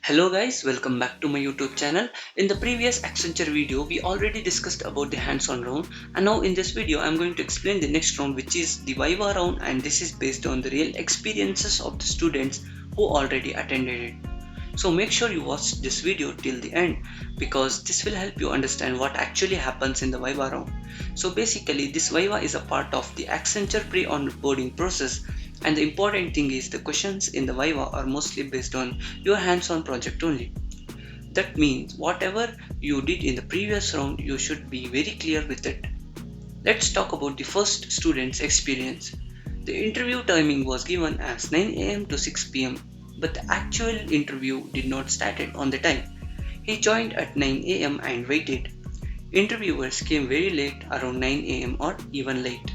Hello guys, welcome back to my YouTube channel. In the previous Accenture video, we already discussed about the hands-on round, and now in this video, I'm going to explain the next round, which is the Viva round, and this is based on the real experiences of the students who already attended it. So make sure you watch this video till the end because this will help you understand what actually happens in the Viva round. So basically, this Viva is a part of the Accenture pre-onboarding process, and the important thing is the questions in the Viva are mostly based on your hands-on project only. That means whatever you did in the previous round, you should be very clear with it. Let's talk about the first student's experience. The interview timing was given as 9 a.m. to 6 p.m. but the actual interview did not start on the time. He joined at 9 a.m. and waited. Interviewers came very late, around 9 a.m. or even late.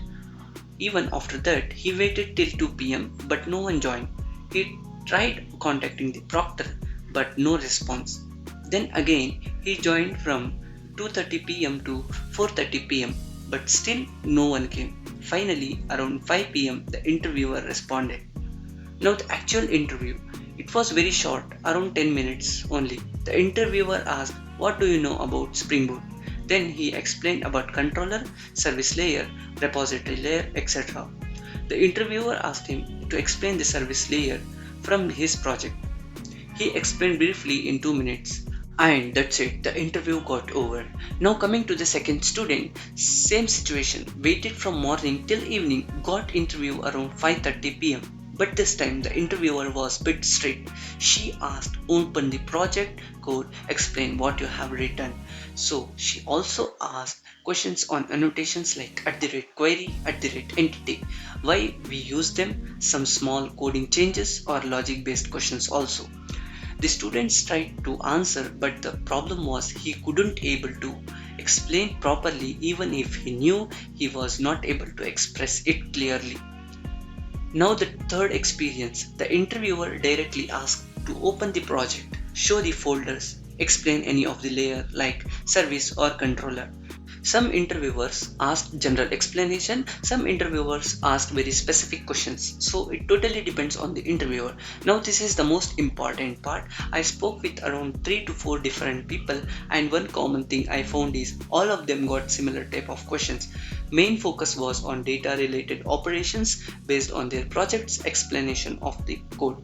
Even after that, he waited till 2 p.m. but no one joined. He tried contacting the proctor but no response. Then again, he joined from 2:30 p.m. to 4:30 p.m. but still no one came. Finally, around 5 p.m. the interviewer responded. Now the actual interview. It was very short, around 10 minutes only. The interviewer asked, "What do you know about Spring Boot?" Then he explained about controller, service layer, repository layer, etc. The interviewer asked him to explain the service layer from his project. He explained briefly in 2 minutes. And that's it, the interview got over. Now coming to the second student, same situation, waited from morning till evening, got interview around 5:30 p.m. But this time the interviewer was a bit strict. She asked, "Open the project code, explain what you have written." So she also asked questions on annotations like @query, @entity, why we use them, some small coding changes or logic based questions also. The students tried to answer, but the problem was he couldn't able to explain properly even if he knew he was not able to express it clearly. Now the third experience, the interviewer directly asked to open the project, show the folders, explain any of the layer like service or controller. Some interviewers asked general explanation, some interviewers asked very specific questions. So it totally depends on the interviewer. Now this is the most important part. I spoke with around 3 to 4 different people, and one common thing I found is all of them got similar type of questions. Main focus was on data related operations based on their project's explanation of the code.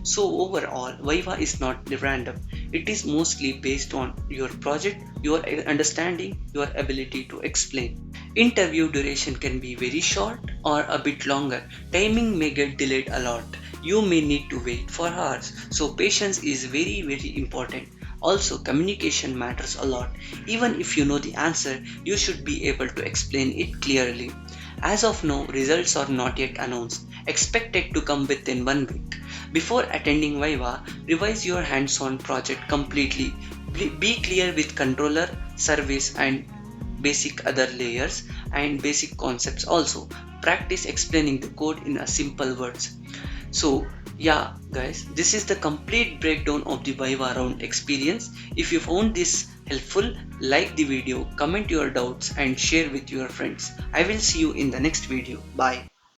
So overall, Viva is not random. It is mostly based on your project, your understanding, your ability to explain. Interview duration can be very short or a bit longer. Timing may get delayed a lot. You may need to wait for hours. So patience is very important. Also, communication matters a lot. Even if you know the answer, you should be able to explain it clearly. As of now, results are not yet announced. Expected to come within 1 week. Before attending Viva, revise your hands-on project completely. Be clear with controller, service and basic other layers and basic concepts also. Practice explaining the code in a simple words. So yeah guys, this is the complete breakdown of the Viva round experience. If you found this helpful, like the video, comment your doubts and share with your friends. I will see you in the next video. Bye.